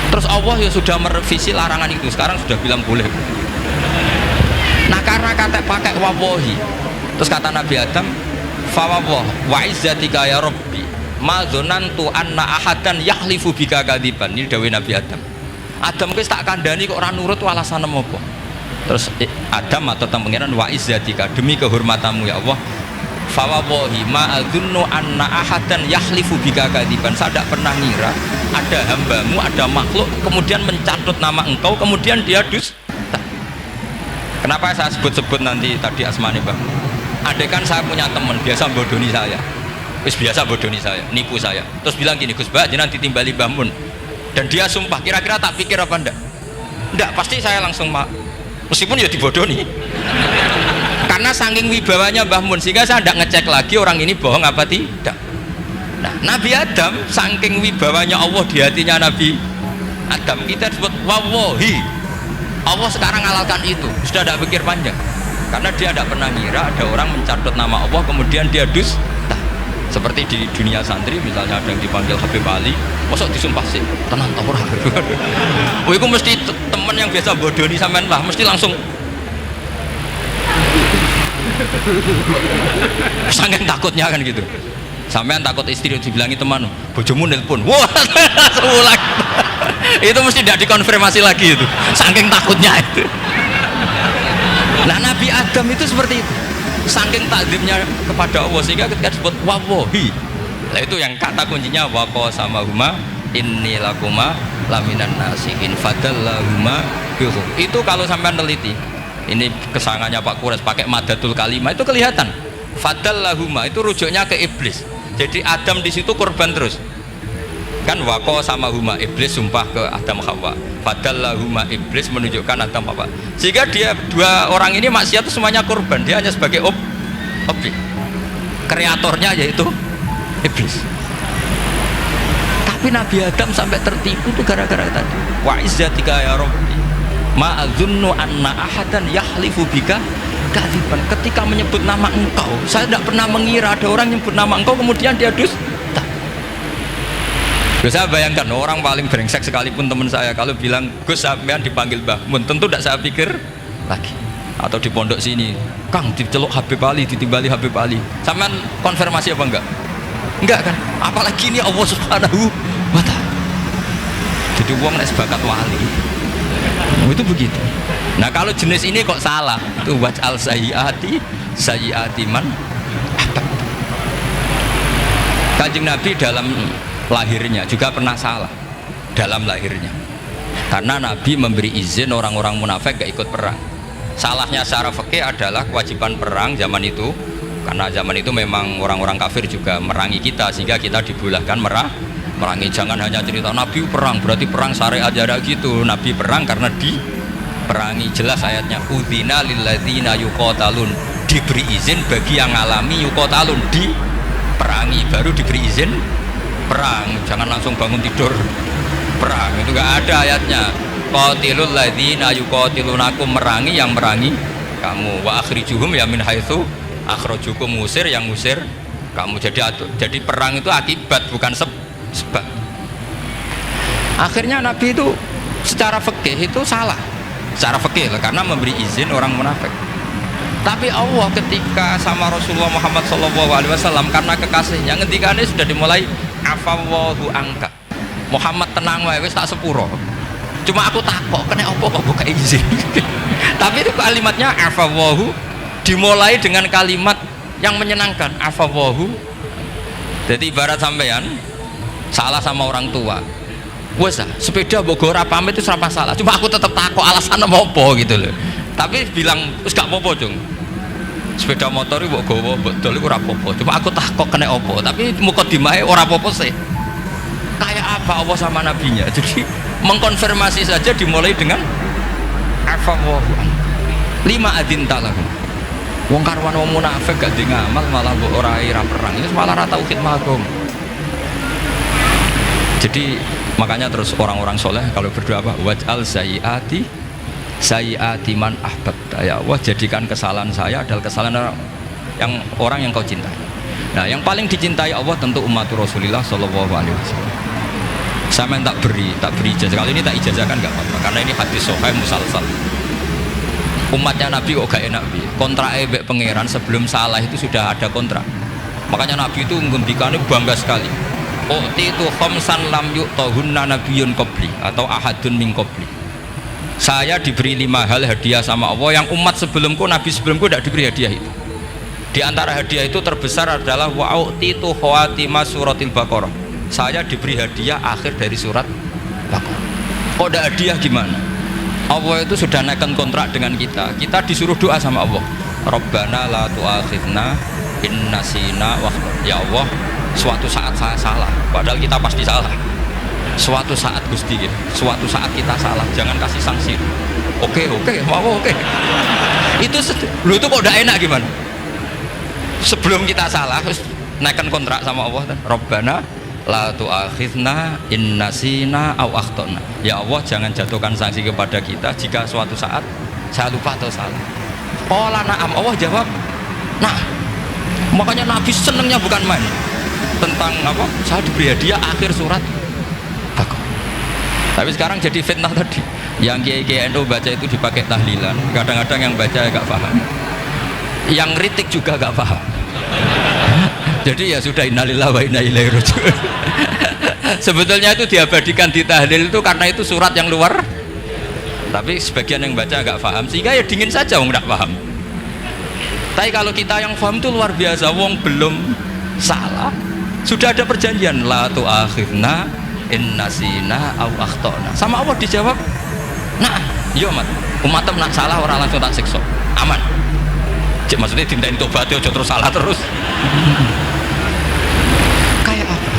Speaker 1: Terus Allah ya sudah merevisi larangan itu, sekarang sudah bilang boleh. Nah karena kata pakai wawahi, terus kata Nabi Adam, fawwah wa izzatika ya Rabbi ma dzanantu anna ahadan yahlifu bika kadziban. Ini dawuh Nabi Adam. Adam wis tak kandhani kok ora nurut alasan apa? Terus Adam atau pangeran wa izzatika, demi kehormatanmu ya Allah, fawawahi ma adzunnu anna ahadan yahlifu bika kadziban. Saya tidak pernah ngira ada hambamu, ada makhluk kemudian mencatut nama engkau kemudian dia dusta. Kenapa saya sebut-sebut nanti tadi asmane Bang? Andai kan saya punya teman biasa bodoni saya, biasa bodoni saya, nipu saya, terus bilang gini, Gus Bah, jenengan ditimbali Mbah Mun, dan dia sumpah, kira-kira tak pikir apa enggak? Enggak, pasti saya langsung meskipun ya dibodoni. Karena saking wibawanya Mbah Mun sehingga saya enggak ngecek lagi orang ini bohong apa tidak. Nah, Nabi Adam saking wibawanya Allah di hatinya Nabi Adam, kita disebut wawahi. Allah sekarang halalkan itu, sudah tidak pikir panjang, karena dia tidak pernah ngira ada orang mencatut nama Allah kemudian dia dusta. Seperti di dunia santri misalnya ada yang dipanggil Habib Ali, mosok disumpah sih tenang tau orang. Oh itu mesti teman yang biasa bodoni sampean lah, mesti langsung sangat takutnya kan gitu. Sampean takut istri dibilangi teman, bojomu nelpon, wah langsung ulang. Itu mesti tidak dikonfirmasi lagi itu, saking takutnya itu. Nah Nabi Adam itu seperti itu, saking takzimnya kepada Allah sehingga ketika disebut wawahi, nah itu yang kata kuncinya waqo sama huma inni lakuma laminan nasihin fadallahuma bihu. Itu kalau sampean teliti, ini kesangannya Pak Kures pakai madatul kalimah itu kelihatan. Fadallahuma itu rujuknya ke iblis. Jadi Adam di situ korban terus. Kan waqo sama huma, iblis sumpah ke Adam Hawa. Fadallahuma, iblis menunjukkan Adam Hawa. Sehingga dia dua orang ini maksiat itu semuanya korban. Dia hanya sebagai objek. Kreatornya yaitu iblis. Tapi Nabi Adam sampai tertipu itu gara-gara tadi. Wa izzatika ya Rabbi ma adzunnu anna ahadan yahlifu bika kadziban. Ketika menyebut nama engkau, saya tidak pernah mengira ada orang menyebut nama engkau kemudian dia dusta. Saya bayangkan orang paling brengsek sekalipun teman saya kalau bilang Gus sampean dipanggil Mbah Mun, tentu tidak saya pikir lagi. Atau di pondok sini, Kang diceluk Habib Ali, ditimbali Habib Ali, sampean konfirmasi apa enggak? Enggak kan? Apalagi ini Allah Subhanahu wa Ta'ala. Jadi wong nek sebakat wali itu begitu. Nah kalau jenis ini kok salah, itu waj'al sayyiati man. Kanjeng Nabi dalam lahirnya juga pernah salah dalam lahirnya, karena Nabi memberi izin orang-orang munafik gak ikut perang. Salahnya secara fikih adalah kewajiban perang zaman itu karena zaman itu memang orang-orang kafir juga merangi kita sehingga kita dibolehkan merangi. Jangan hanya cerita Nabi perang berarti perang syariat ada gitu. Nabi perang karena diperangi. Jelas ayatnya udzina lilladzina yuqatalun, diberi izin bagi yang alami yuqatalun, diperangi baru diberi izin perang. Jangan langsung bangun tidur perang, itu enggak ada ayatnya. Qatilul ladzina yuqatilunakum, merangi yang merangi kamu, wa akhrijuhum ya min haitsu akhrajukum, ngusir yang ngusir kamu. Jadi perang itu akibat bukan sebab. Akhirnya Nabi itu secara fikih itu salah, secara fikih karena memberi izin orang munafik. Tapi Allah ketika sama Rasulullah Muhammad SAW karena kekasihnya, ngendikane sudah dimulai afawwahu angka, Muhammad tenang wae wis tak sepuro. Cuma aku takok kena apa kok buka izin. Tapi itu kalimatnya afawwahu dimulai dengan kalimat yang menyenangkan, afawwahu. Jadi ibarat sampean salah sama orang tua, wes sepeda bogor apa pamit itu serapa salah, cuma aku tetap takok alasan apa gitu loh. Tapi bilang wes gak apa-apa cung, sepeda motor itu gowo betul itu ora apa-apa, cuma aku takok kena apa. Tapi mukadimahnya ora apa-apa sih. Kayak apa Allah sama nabinya, jadi mengkonfirmasi saja dimulai dengan afawwahu lima adin talahu. Wong karwan wong munafik gak di ngamal malah mbok ora ira perang, itu malah ra tauhid magom. Jadi makanya terus orang-orang soleh kalau berdoa apa? Waj'al sayyiati man ahbabta, ya Allah jadikan kesalahan saya adalah kesalahan orang yang kau cintai. Nah yang paling dicintai Allah tentu umat Rasulullah Shallallahu Alaihi Wasallam. Saya tak beri ijazah, kali ini tak ijazahkan nggak apa-apa karena ini hadis sahih musalsal. Umatnya Nabi kok gak enak kontrak ebek pangeran sebelum salah itu sudah ada kontrak. Makanya Nabi itu mengundikannya bangga sekali. Itu khamsan lam yu'tahunna nabiyyun qabli atau ahadun min qabli. Saya diberi 5 hal hadiah sama Allah yang umat sebelumku, Nabi sebelumku tidak diberi hadiah itu. Di antara hadiah itu terbesar adalah wa'utitu khawatima suratil Baqarah. Saya diberi hadiah akhir dari surat Baqarah. Kok ada hadiah gimana? Allah itu sudah naikkan kontrak dengan kita. Kita disuruh doa sama Allah. Rabbana la tu'akhidna in nasina wa ya Allah, suatu saat saya salah, padahal kita pasti salah. Suatu saat Gusti, suatu saat kita salah, jangan kasih sanksi. Oke, mau oke. Itu lu itu kok udah enak gimana? Sebelum kita salah, naikkan kontrak sama Allah. Rabbana la tu'akhidna in nasina aw akhtana. Ya Allah jangan jatuhkan sanksi kepada kita jika suatu saat saya lupa atau salah. Qala na'am, Allah jawab nah. Makanya Nabi senengnya bukan main tentang apa? Saya diberi hadiah akhir surat Baqarah. Tapi sekarang jadi fitnah tadi. Yang kiai NU baca itu dipakai tahlilan. Kadang-kadang yang baca agak paham. Yang kritik juga agak paham. Jadi ya sudah innalillahi wa inna ilaihi raji'un. Sebetulnya itu diabadikan di tahlil itu karena itu surat yang luar. Tapi sebagian yang baca agak paham sehingga ya dingin saja wong enggak paham. Tapi kalau kita yang paham itu luar biasa, wong belum salah sudah ada perjanjian la tu'akhidna in nasina aw akhtana. Sama Allah dijawab, nah, iya umat nak salah orang langsung tak siksa. Aman. Cek maksudnya dintain tobat aja terus salah terus. Kayak apa?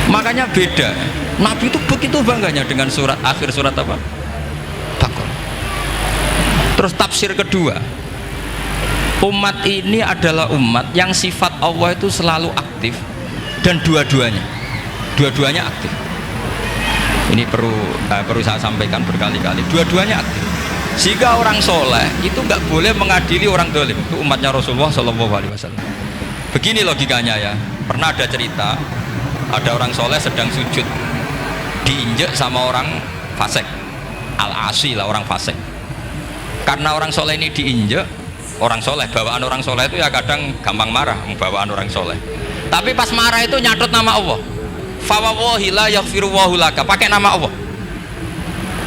Speaker 1: Makanya beda. Nabi itu begitu bangganya dengan surat akhir surat apa? Baqarah. Terus tafsir kedua, umat ini adalah umat yang sifat Allah itu selalu aktif dan dua-duanya aktif. Ini perlu saya sampaikan berkali-kali. Dua-duanya aktif. Sehingga orang soleh itu nggak boleh mengadili orang dolim. Itu umatnya Rasulullah Shallallahu Alaihi Wasallam. Begini logikanya ya. Pernah ada cerita, ada orang soleh sedang sujud, diinjek sama orang fasik, al-asi lah orang fasik. Karena orang soleh ini diinjek, orang soleh, bawaan orang soleh itu ya kadang gampang marah, bawaan orang soleh. Tapi pas marah itu nyatut nama Allah. Fawawahi la yaghfirullahu laka, pakai nama Allah.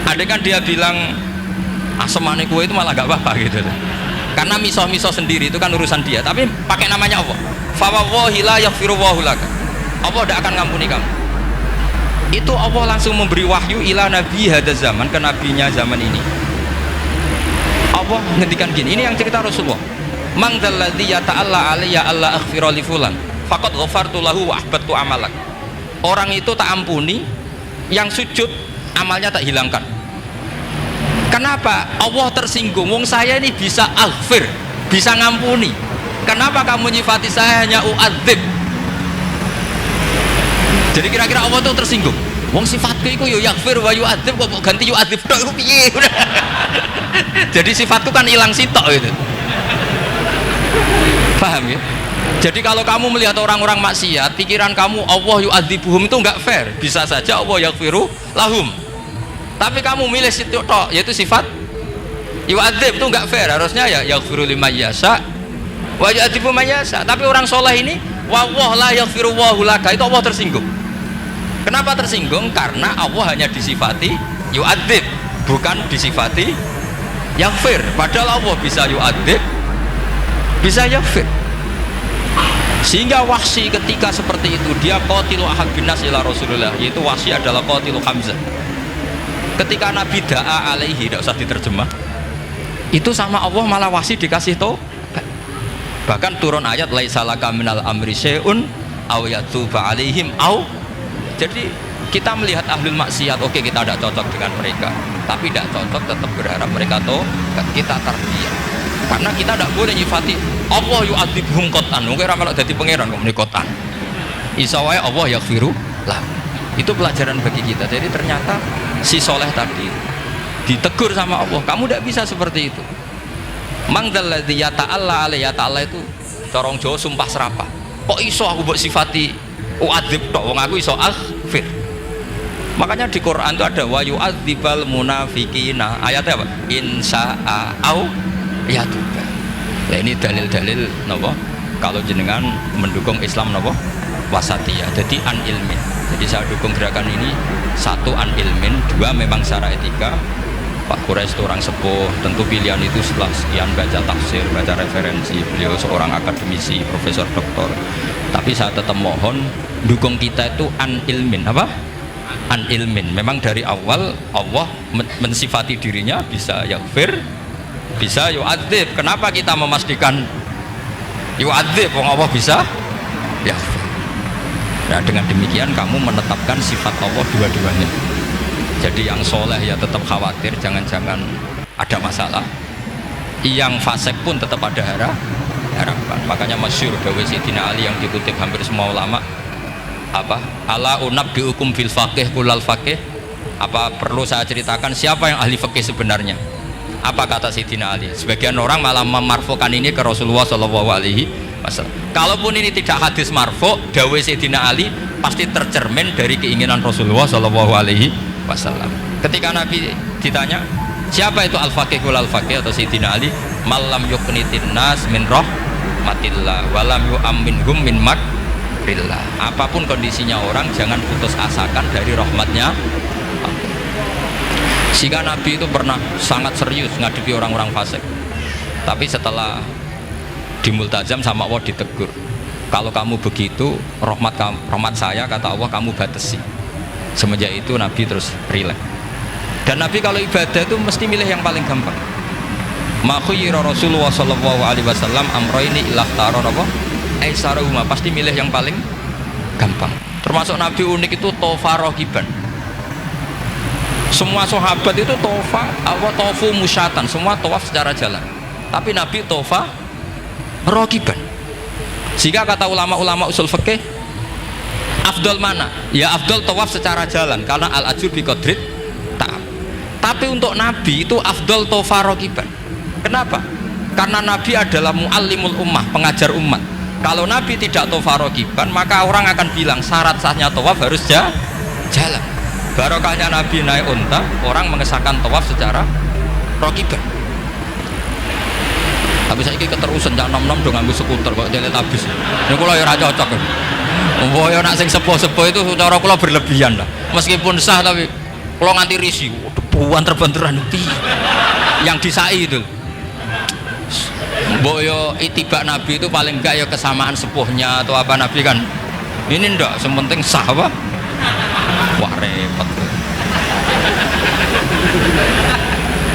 Speaker 1: Ada kan dia bilang asemane kue itu malah gak apa-apa gitu. Karena miso-miso sendiri itu kan urusan dia, tapi pakai namanya Allah. Fawawahi la yaghfirullahu laka. Allah tidak akan ngampuni kamu. Itu Allah langsung memberi wahyu ila nabi hadaz zaman, ke nabinya zaman ini. Allah ngendikan gini, ini yang cerita Rasulullah. mang dzalladzi yata'alla alayya alla aghfira li fulan faqad ghafartu lahu wa ahbattu amalak. Orang itu tak ampuni, yang sujud amalnya tak hilangkan. Kenapa? Allah tersinggung. Wong saya ini bisa aghfir, bisa ngampuni. Kenapa kamu nyifati saya hanya u'adzib? Jadi kira-kira Allah itu tersinggung. Wong sifatku itu yo yaghfir wa yu'adzib, kok ganti yu'adzib tok iku piye? Jadi sifatku kan hilang sitok gitu. Paham ya? Jadi kalau kamu melihat orang-orang maksiat, pikiran kamu Allah yu'adzibuhum itu enggak fair. Bisa saja Allah yaghfiru lahum. Tapi kamu milih situ tok, yaitu sifat yu'adzib, itu enggak fair. Harusnya ya yaghfiru liman yasha wa yu'adzibu man yasha. Tapi orang soleh ini wallahu la yaghfiru wallahu laka, itu Allah tersinggung. Kenapa tersinggung? Karena Allah hanya disifati yu'adzib, bukan disifati yaghfir. Padahal Allah bisa yu'adzib, bisa yaghfir. Sehingga Wahsy ketika seperti itu dia qatilu ahabbin nas ila Rasulullah, yaitu Wahsy adalah qatilu Hamzah. Ketika Nabi da'a alaihi, tidak usah diterjemah, itu sama Allah malah Wahsy dikasih tahu. Bahkan turun ayat laisa laka minal amri syai'un aw yatuba alaihim aw. Jadi kita melihat ahlul maksiat, oke kita tidak cocok dengan mereka, tapi tidak cocok tetap berharap mereka tahu kita tarbiyah. Karena kita tidak boleh nyifati Allah yu'adzibhum qatan. Mungkin ramal dadi pangeran kok muni qatan. Isa wae Allah yaghfiru lah. Itu pelajaran bagi kita. Jadi ternyata si soleh tadi ditegur sama Allah, kamu tidak bisa seperti itu. Mang dzalladzi yata'alla alayya, ta'ala itu corong Jawa sumpah serapah. Kok iso aku mbok sifati u'adzib tok, wong aku iso aghfir. Makanya di Quran itu ada wa yu'adzibal munafiqina. Ayatnya apa? Insya'a au yatuba. Ya ini dalil-dalil napa? Kalau jenengan mendukung Islam napa? Wasatiyah. Jadi an ilmin. Jadi saya dukung gerakan ini, satu an ilmin, dua memang secara etika. Pak Quraisy itu orang sepuh, tentu pilihan itu setelah sekian baca tafsir, baca referensi, beliau seorang akademisi, profesor doktor. Tapi saya tetap mohon dukung kita itu an ilmin, apa? An ilmin. Memang dari awal Allah mensifati dirinya bisa yaghfir, bisa yu'adzib. Kenapa kita memastikan yu'adzib? Wong Allah bisa yaghfir. Nah dengan demikian kamu menetapkan sifat Allah dua-duanya. Jadi yang soleh ya tetap khawatir jangan-jangan ada masalah, yang fasik pun tetap ada harapan. Makanya masyhur dawuh Sayyidina Ali yang dikutip hampir semua ulama, apa? Ala unabbiukum fil faqih kulal faqih. Apa perlu saya ceritakan siapa yang ahli fikih sebenarnya? Apa kata Sayyidina Ali? Sebagian orang malah memarfukan ini ke Rasulullah SAW. Kalaupun ini tidak hadis marfu, dawuh Sayyidina Ali pasti tercermin dari keinginan Rasulullah SAW. Ketika Nabi ditanya siapa itu al-faqih wal al-faqih atau Sayyidina Ali, malam yuknitin nas min rahmatillah walam yu'amminhum min makrillah. Apapun kondisinya orang jangan putus asakan dari rahmatnya. Sehingga Nabi itu pernah sangat serius ngadepi orang-orang fasik. Tapi setelah di multazam sama Allah ditegur, kalau kamu begitu rahmat saya kata Allah kamu batasi. Semenjak itu Nabi terus rileks. Dan Nabi kalau ibadah itu mesti milih yang paling gampang. Ma khayyara Rasulullah sallallahu alaihi wasallam amroini ilahtara apa? Aisarahuma, pasti milih yang paling gampang. Termasuk Nabi unik itu tofa rohiban. Semua sahabat itu tofu musyatan, semua tawaf secara jalan. Tapi Nabi tofa rohiban. Sehingga kata ulama-ulama usul fikih, afdal mana? Ya afdal tawaf secara jalan karena al-ajur bi qadrit ta'am. Tapi untuk Nabi itu afdal tofa rohiban. Kenapa? Karena Nabi adalah muallimul ummah, pengajar umat. Kalau Nabi tidak tofa rohiban, maka orang akan bilang syarat sahnya tawaf harus jalan. Barokahnya Nabi naik unta, orang mengesahkan tawaf secara rohiban. Tapi saya ini keterusan jangan nom-nom dong ngambil skuter kok jalan habis. Ini kalau ya cocok. Oh ya nak sing sepo-sepo itu cara kula berlebihan lah. Meskipun sah tapi kula nganti risi, debuan terbenturan itu. Yang disai itu. Mbok yo itibak Nabi itu paling enggak ya kesamaan sepuhnya atau apa Nabi kan. Ini ndak, sementing sah apa? Wah repot.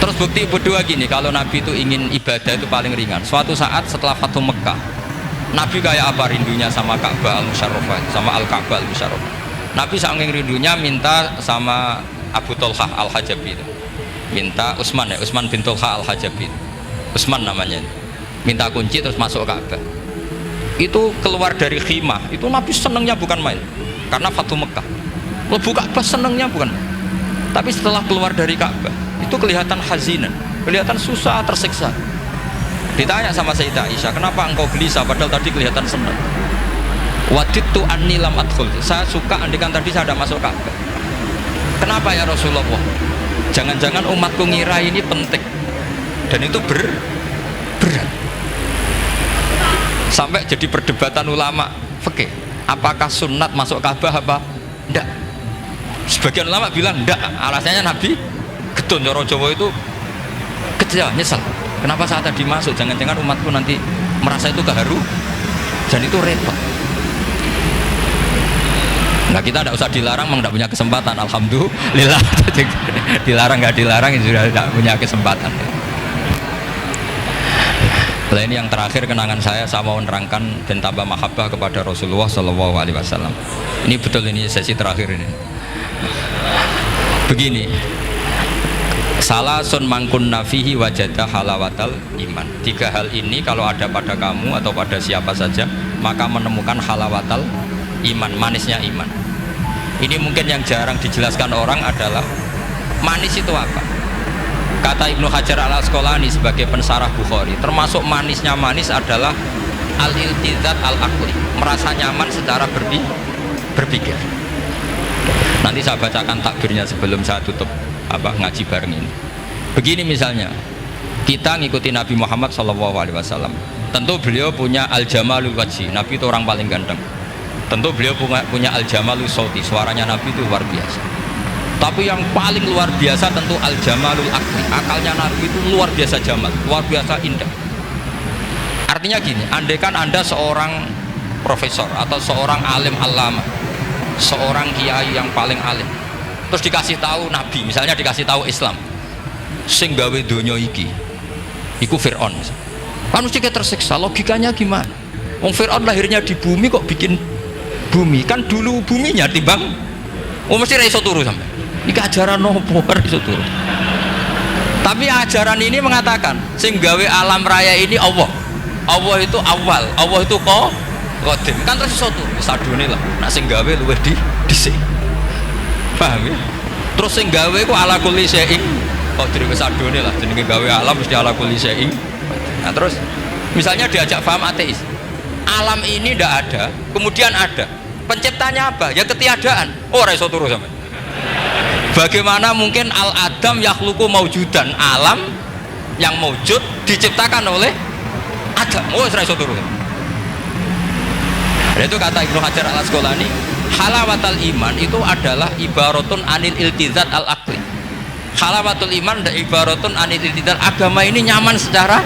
Speaker 1: Terus Terus bukti kedua gini, kalau Nabi itu ingin ibadah itu paling ringan. Suatu saat setelah Fathu Mekah, Nabi kayak apa rindunya sama Ka'bah al-Musyarrafah, sama Al-Ka'bah al-Musyarrafah. Nabi saking rindunya minta sama Abu Tolhah al-Hajabi itu. Minta Utsman ya, Utsman bin Tolhah al-Hajabi. Utsman namanya. Minta kunci terus masuk Ka'bah. Itu keluar dari khimah, itu Nabi senengnya bukan main. Karena Fathu Mekah. Lebu Ka'bah senengnya bukan main. Tapi setelah keluar dari Ka'bah, itu kelihatan hazinan, kelihatan susah, tersiksa. Ditanya sama Sayyidah Aisyah, kenapa engkau gelisah padahal tadi kelihatan senang? Wadidtu anni lam adkhul. Saya suka andikan tadi saya ada masuk Ka'bah. Kenapa ya Rasulullah? Jangan-jangan umatku ngira ini penting. Dan itu berat. Sampai jadi perdebatan ulama fikih. Apakah sunat masuk Ka'bah apa enggak? Sebagian ulama bilang enggak. Alasannya Nabi getun Joro Jawa itu kecewa, nyesel. Kenapa saat tadi masuk? Jangan-jangan umatku nanti merasa itu keharu dan itu repot. Nah kita tidak usah dilarang, memang tidak punya kesempatan. Alhamdulillah. Dilarang nggak dilarang, sudah tidak punya kesempatan. Nah, ini yang terakhir kenangan saya mau menerangkan dan tambah mahabbah kepada Rasulullah Shallallahu Alaihi Wasallam. Ini betul, ini sesi terakhir ini. Begini, salasun mangkun nafihi wajada halawatal iman. 3 hal ini kalau ada pada kamu atau pada siapa saja, maka menemukan halawatal iman, manisnya iman. Ini mungkin yang jarang dijelaskan orang adalah manis itu apa. Kata Ibnu Hajar al-Asqalani sebagai pensarah Bukhari, termasuk manisnya manis adalah al-iltizat al-aqli, merasa nyaman secara berpikir. Nanti saya bacakan takbirnya sebelum saya tutup ngaji bareng ini. Begini misalnya, kita ngikuti Nabi Muhammad SAW. Tentu beliau punya al-jamalul wajhi, Nabi itu orang paling ganteng. Tentu beliau punya al-jamalul sauti, suaranya Nabi itu luar biasa. Tapi yang paling luar biasa tentu al-jamalul akli, akalnya Nabi itu luar biasa jamal, luar biasa indah. Artinya gini, andaikan Anda seorang profesor atau seorang alim alama, seorang kiai yang paling alim, terus dikasih tahu Nabi, misalnya dikasih tahu Islam, sing gawe donya iki iku Fir'aun, kan mesti tersiksa. Logikanya gimana? Wong Fir'aun lahirnya di bumi kok bikin bumi, kan dulu buminya timbang. Mesti ra iso turu sampai iki ajaran nopo ra iso turu. Tapi ajaran ini mengatakan sing gawe alam raya ini Allah itu awal, Allah itu qadim, kan terus iso turu sadune lah. Nek sing gawe luwih dhisik, paham ya? Terus sing gawe ku ala kulli syai'in qadir, wis sadune lah jenenge gawe alam mesti ala kulli syai'in. Nah terus misalnya diajak paham ateis, alam ini ndak ada, kemudian ada, penciptanya apa? Ya ketiadaan. Oh ra iso turu sampe. Bagaimana mungkin al-adam yakhluqu maujudan, alam yang maujud diciptakan oleh Adam? Oh ra iso turu. Itu kata Ibnu Hajar al-Asqalani, halawatul iman itu adalah ibaratun anil iltizat al-aqli. Halawatul iman dan ibaratun anil iltizat, agama ini nyaman secara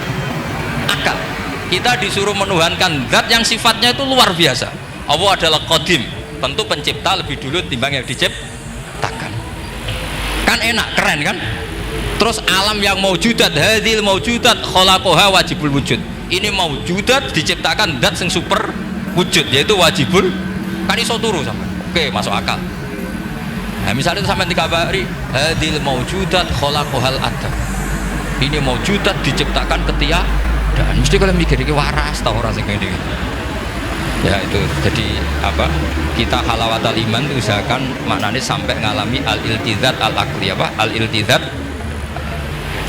Speaker 1: akal. Kita disuruh menuhankan zat yang sifatnya itu luar biasa. Allah adalah qadim, tentu pencipta lebih dulu timbang yang diciptakan. Kan enak, keren kan? Terus alam yang maujudat, hadil maujudat khalaqaha wajibul wujud. Ini maujudat diciptakan zat yang super wujud, yaitu wajibul, kan iso turu sama. Oke, masuk akal. Nah, misalnya itu sampai dikabari hadil maujudat khalaqahal adam. Ini maujudat diciptakan ketiadaan. Mesti kalau mikir ini waras tau orang sing ngene. Ya itu, jadi apa? Kita halawatul iman itu usahakan maknanya sampai ngalami al-iltizat al-aqli, apa? Al-iltizat.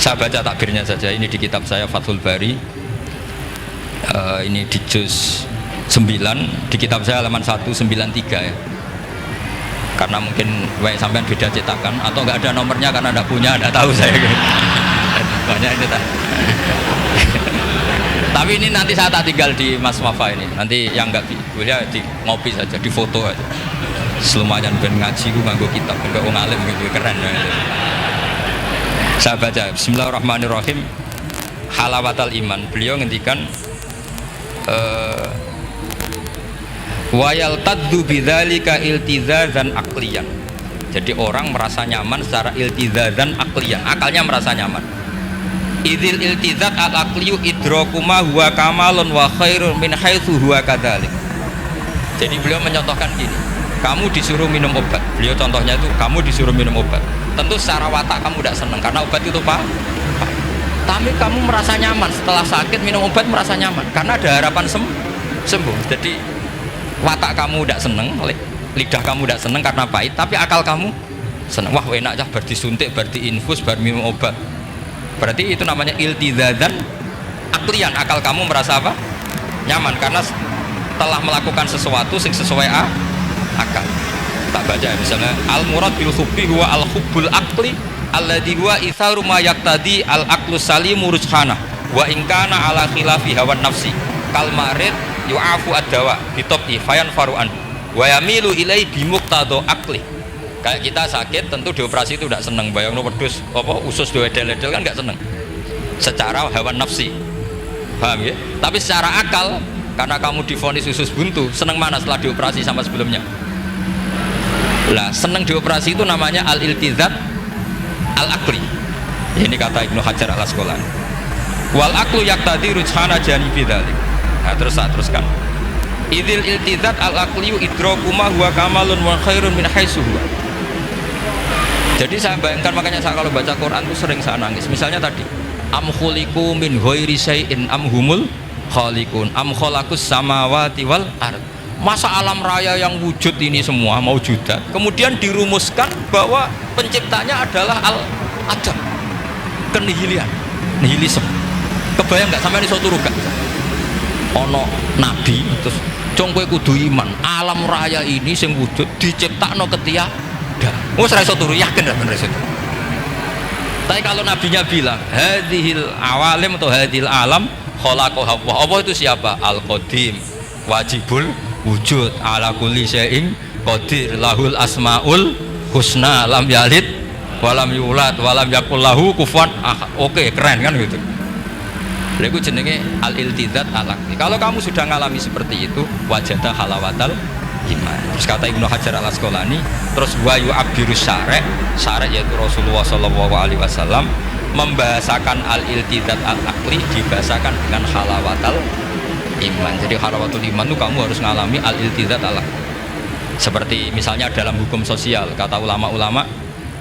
Speaker 1: Saya baca takbirnya saja, ini di kitab saya Fathul Bari. Ini di juz 9, di kitab saya halaman 193 ya. Karena mungkin sampean beda cetakan atau enggak ada nomornya karena enggak punya, enggak tahu saya. Banyak ini tak. Tapi ini nanti saya tak tinggal di Mas Wafa ini. Nanti yang enggak boleh di ngopi saja, di foto aja. Selumayan ben ngaji ku nganggo kitab, enggak wong alim gitu keren ya. Saya baca Bismillahirrahmanirrahim. Halawatul iman. Beliau ngendikan wa yaltaddu bidzalika iltizazan aqliyan. Jadi orang merasa nyaman secara iltizazan aqliyan, akalnya merasa nyaman. Idzil iltizat al-aqliyu idrakuma huwa kamalun wa khairun min haitsu huwa kadzalik. Jadi beliau mencontohkan gini, kamu disuruh minum obat. Beliau contohnya itu kamu disuruh minum obat. Tentu secara watak kamu tidak senang karena obat itu pahit. Tapi kamu merasa nyaman setelah sakit minum obat, merasa nyaman karena ada harapan sembuh. Jadi watak kamu tidak senang, lidah kamu tidak senang karena pahit, tapi akal kamu senang. Wah enak aja, berarti suntik, berarti infus, baru minum obat. Berarti itu namanya iltizadan aklian, akal kamu merasa apa? Nyaman karena telah melakukan sesuatu yang sesuai akal. Tak baca ya, misalnya al murad bil hubbi huwa al hubbul aqli alladhi huwa itharu ma yaqtadi al aqlu salimu rujhana wa in kana ala khilafi hawan nafsi kal marid yu'afu ad-dawa bitabi fayan faru'an wa yamilu ilai bimuqtado aqli. Kayak kita sakit tentu dioperasi itu tidak senang, bayang wedhus apa usus dewedel-edel kan nggak senang secara hawa nafsi, paham ya? Tapi secara akal karena kamu divonis usus buntu, senang mana setelah dioperasi sama sebelumnya? Lah senang dioperasi itu namanya al-iltizat al-aqli. Ini kata Ibnu Hajar al-Asqalani. Wal aqlu yaqtadi rujhana janibi dzalik. Nah, teruskan. Idzil iltizat al-aqliyu idrakuma huwa kamalun wa khairun min haitsu huwa. Jadi saya bayangkan, makanya saya kalau baca Quran itu sering saya nangis. Misalnya tadi, am khuliqu min ghairi syai'in am humul khaliqun am khalaqus samawati wal ard. Masa alam raya yang wujud ini semua mau judat, kemudian dirumuskan bahwa penciptanya adalah al-adam, kenihilian, nihilisme. Kebayang nggak sampai ini suatu ruga? Ono nabi terus congkoe kudu iman, alam raya ini sing wujud diciptakno ketiadaan. Wes ra iso turu, yakin ra bener itu. Tapi kalau nabinya bilang hadhil awalim atau hadhil alam khalaqaha Allah. Allah itu siapa? Al-Qadim, wajibul wujud, ala kulli syai'in qadir, lahul asmaul husna, lam yalid walam yulad walam yakul lahu kufuwan ahad. Oke, keren kan gitu. Lha iku jenenge al-iltizat al-aqli. Kalau kamu sudah ngalami seperti itu, wajada halawatal iman. Terus kata Ibnu Hajar al-Asqalani, terus wa yu'abbiru syara' yaitu Rasulullah sallallahu alaihi wasallam membahasakan al-iltizat al-aqli dibahasakan dengan halawatal iman. Jadi halawatul iman itu kamu harus ngalami al-iltizat al-aqli. Seperti misalnya dalam hukum sosial, kata ulama-ulama,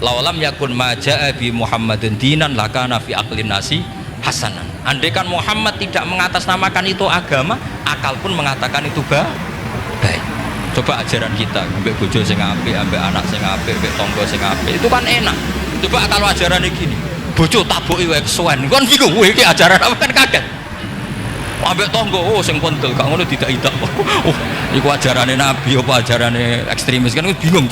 Speaker 1: laulam yakun ma ja'a bi Muhammadin dinan lakana fi aqlin nasi hasanan. Andai kan Muhammad tidak mengatasnamakan itu agama, akal pun mengatakan itu baik. Coba ajaran kita, ambek bojo sing apik, ambek anak sing apik, ambek tangga sing apik, itu kan enak. Coba kalau ajaran gini, bojo taboki wae kesuwen, kan bingung, wah iki ajaran apa, kan kaget. Ambek tangga, oh sing pentel, gak ngono tidak-tidak. Oh, iku ajarane nabi apa ajarane ekstremis, kan bingung.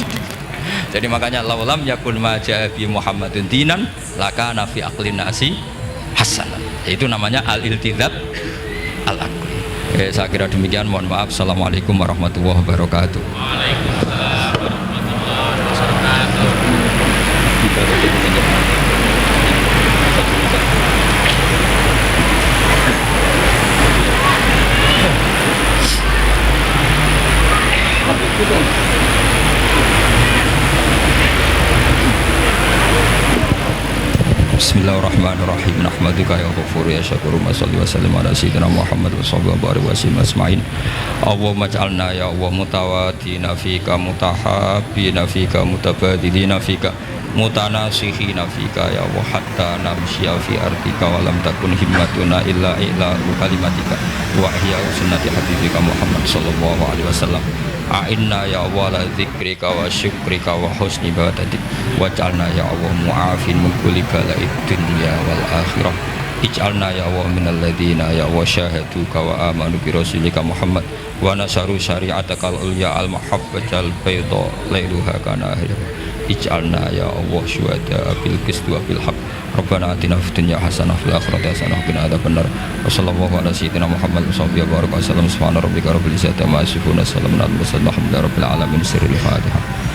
Speaker 1: Jadi makanya laulam yakun ma ja'a bi Muhammadin dinan lakana fi aqlin nasi hasanan. Itu namanya al-iltizat al-aqli. Saya kira demikian, mohon maaf. Assalamualaikum warahmatullahi wabarakatuh. Waalaikumsalam warahmatullahi wabarakatuh. Bismillahirrahmanirrahim. Nahmaduka ya ghafur ya syakur. Shalli wa sallim ala sayyidina Muhammad wa sahbihi wa sallam asma'in. Allahumma ij'alna ya Allah mutawatina fika, mutahabbina fika, mutabadilina fika, mutanasihina fika ya Allah, hatta namshiya fi ardika wa lam takun himmatuna illa kalimatika wa ihya sunnati habibika Muhammad sallallahu alaihi wasallam. A'inna ya Allah la dzikrika wa syukrika wa husni ibadatik, waj'alna ya Allah mu'afin min kulli bala'id dunya wal akhirah. Ij'alna ya Allah minal ladzina ya Allah syahaduka wa amanu bi rasulika Muhammad wa nasaru syari'atakal ulya al mahabbatal bayda lailuha kana ahliha. Ij'alna ya Allah syuhada bil qist wa bil haqq. Rabbana atina fid dunya hasanah fil akhirati hasanah wa qina adzabannar. Wa sallallahu ala sayyidina Muhammad wa sahbihi wa sallam. Subhana rabbika rabbil izzati amma yasifun wa salamun alal mursalin walhamdulillahi rabbil alamin. Sirrul Fatihah.